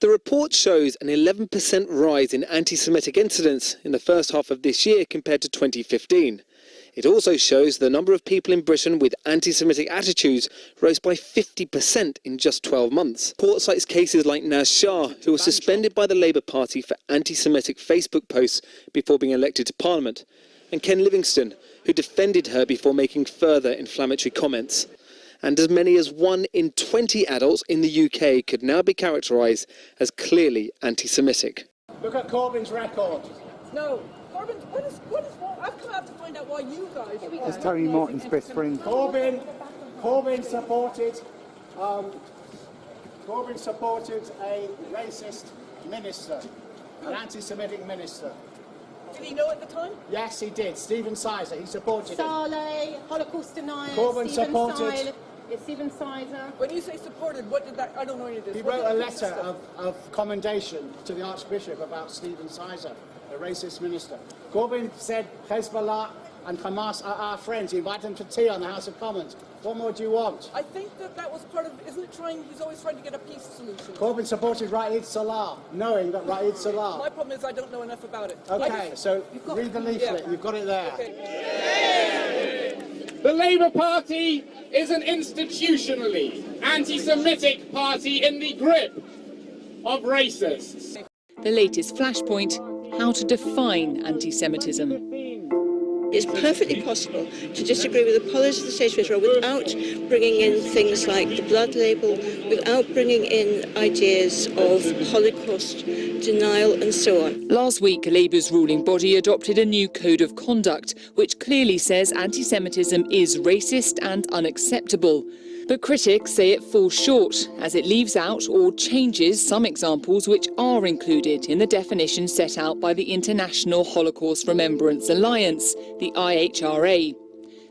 The report shows an 11% rise in anti-Semitic incidents in the first half of this year compared to 2015. It also shows the number of people in Britain with anti-Semitic attitudes rose by 50% in just 12 months. The report cites cases like Naz Shah, who was suspended by the Labour Party for anti-Semitic Facebook posts before being elected to Parliament, and Ken Livingstone, who defended her before making further inflammatory comments. And as many as 1 in 20 adults in the UK could now be characterised as clearly anti-Semitic. Look at Corbyn's record. No, Corbyn, what is wrong? I've come out to find out why you guys... It's Tony Martin's best friend. Corbyn supported a racist minister, an anti-Semitic minister. Did he know at the time? Yes, he did. Stephen Sizer, he supported him. Saleh, Holocaust denier, Corbyn supported... Stephen Sizer. When you say supported, what did that... I don't know any of this. He wrote a letter of commendation to the Archbishop about Stephen Sizer, a racist minister. Corbyn said Hezbollah and Hamas are our friends. He invited them to tea on the House of Commons. What more do you want? I think that was part of... Isn't it trying... He's always trying to get a peace solution. Corbyn supported Raed Salah, knowing that Raed Salah... My problem is I don't know enough about it. OK, so read the leaflet. Yeah. You've got it there. Okay. The Labour Party is an institutionally anti-Semitic party in the grip of racists. The latest flashpoint, how to define anti-Semitism. It's perfectly possible to disagree with the policy of the State of Israel without bringing in things like the blood label, without bringing in ideas of Holocaust denial and so on. Last week, Labour's ruling body adopted a new code of conduct, which clearly says anti-Semitism is racist and unacceptable. But critics say it falls short, as it leaves out or changes some examples which are included in the definition set out by the International Holocaust Remembrance Alliance, the IHRA,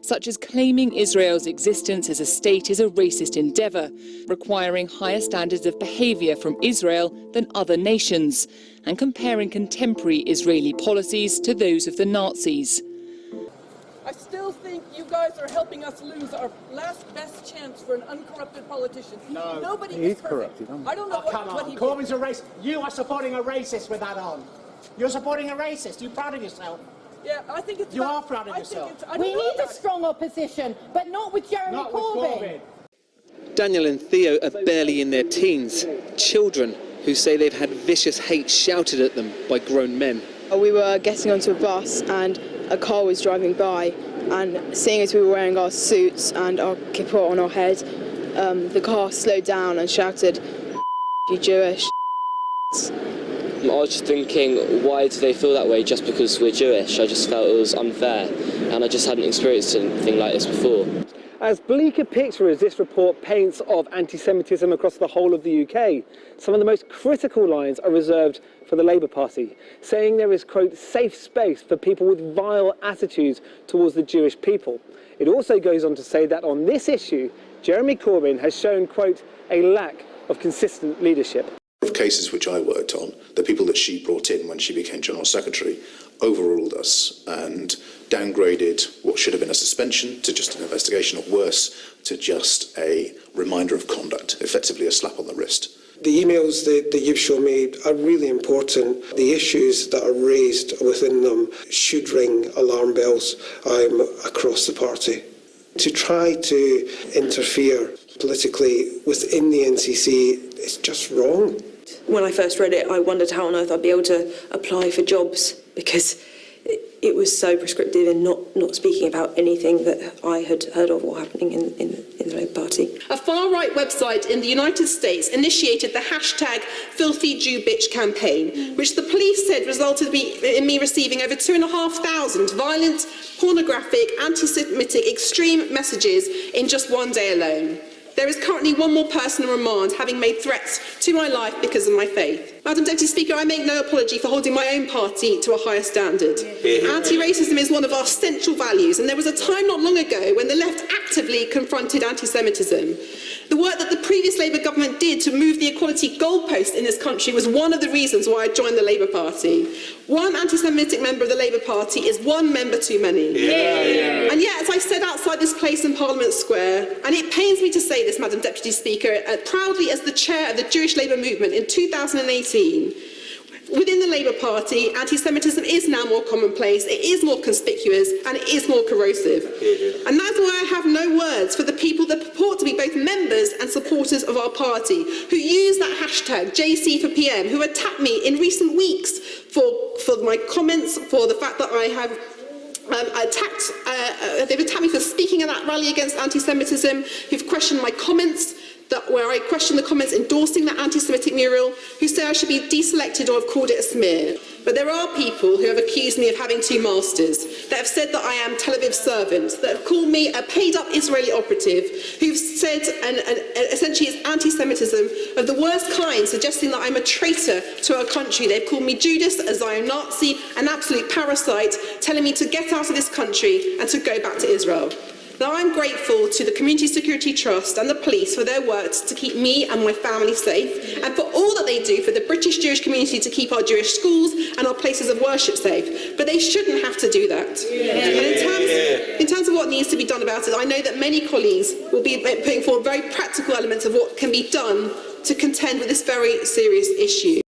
such as claiming Israel's existence as a state is a racist endeavour, requiring higher standards of behaviour from Israel than other nations, and comparing contemporary Israeli policies to those of the Nazis. I still think you guys are helping us lose our last best chance for an uncorrupted politician. No. Nobody He's is perfect. corrupted. I don't know what he did. Corbyn's a racist. You are supporting a racist with that on. You're supporting a racist. You proud of yourself? Yeah, I think it's... You are proud of yourself. We need a strong opposition, but not with Jeremy Corbyn. Daniel and Theo are barely in their teens, children who say they've had vicious hate shouted at them by grown men. We were getting onto a bus and a car was driving by, and seeing as we were wearing our suits and our kippah on our head, the car slowed down and shouted, "You Jewish." I was just thinking, why do they feel that way just because we're Jewish? I just felt it was unfair, and I just hadn't experienced anything like this before. As bleak a picture as this report paints of anti-Semitism across the whole of the UK, some of the most critical lines are reserved for the Labour Party, saying there is, quote, safe space for people with vile attitudes towards the Jewish people. It also goes on to say that on this issue, Jeremy Corbyn has shown, quote, a lack of consistent leadership. Of cases which I worked on, the people that she brought in when she became General Secretary overruled us and downgraded what should have been a suspension to just an investigation, or worse, to just a reminder of conduct, effectively a slap on the wrist. The emails that you've shown me are really important. The issues that are raised within them should ring alarm bells across the party. To try to interfere politically within the NCC is just wrong. When I first read it, I wondered how on earth I'd be able to apply for jobs, because it was so prescriptive in not speaking about anything that I had heard of or happening in the Labour Party. A far-right website in the United States initiated the hashtag Filthy Jew Bitch campaign, which the police said resulted in me receiving over 2,500 violent, pornographic, anti-Semitic, extreme messages in just one day alone. There is currently one more person on remand having made threats to my life because of my faith. Madam Deputy Speaker, I make no apology for holding my own party to a higher standard. Anti-racism is one of our central values, and there was a time not long ago when the left actively confronted anti-Semitism. The work that the previous Labour government did to move the equality goalpost in this country was one of the reasons why I joined the Labour Party. One anti-Semitic member of the Labour Party is one member too many. And yet, as I said outside this place in Parliament Square, and it pains me to say this, Madam Deputy Speaker, proudly as the chair of the Jewish Labour movement in 2018, within the Labour Party, anti-Semitism is now more commonplace, it is more conspicuous, and it is more corrosive. And that's why I have no words for the people that purport to be both members and supporters of our party, who use that hashtag JC4PM, who attacked me in recent weeks for my comments, for the fact that I have they've attacked me for speaking at that rally against anti-Semitism, who've questioned my comments, where I question the comments endorsing that anti-Semitic mural, who say I should be deselected or have called it a smear. But there are people who have accused me of having two masters, that have said that I am Tel Aviv's servant, that have called me a paid-up Israeli operative, who've said, and essentially it's anti-Semitism of the worst kind, suggesting that I'm a traitor to our country. They've called me Judas, a Zion Nazi, an absolute parasite, telling me to get out of this country and to go back to Israel. Now, I'm grateful to the Community Security Trust and the police for their work to keep me and my family safe, and for all that they do for the British Jewish community to keep our Jewish schools and our places of worship safe. But they shouldn't have to do that. And in terms of what needs to be done about it, I know that many colleagues will be putting forward very practical elements of what can be done to contend with this very serious issue.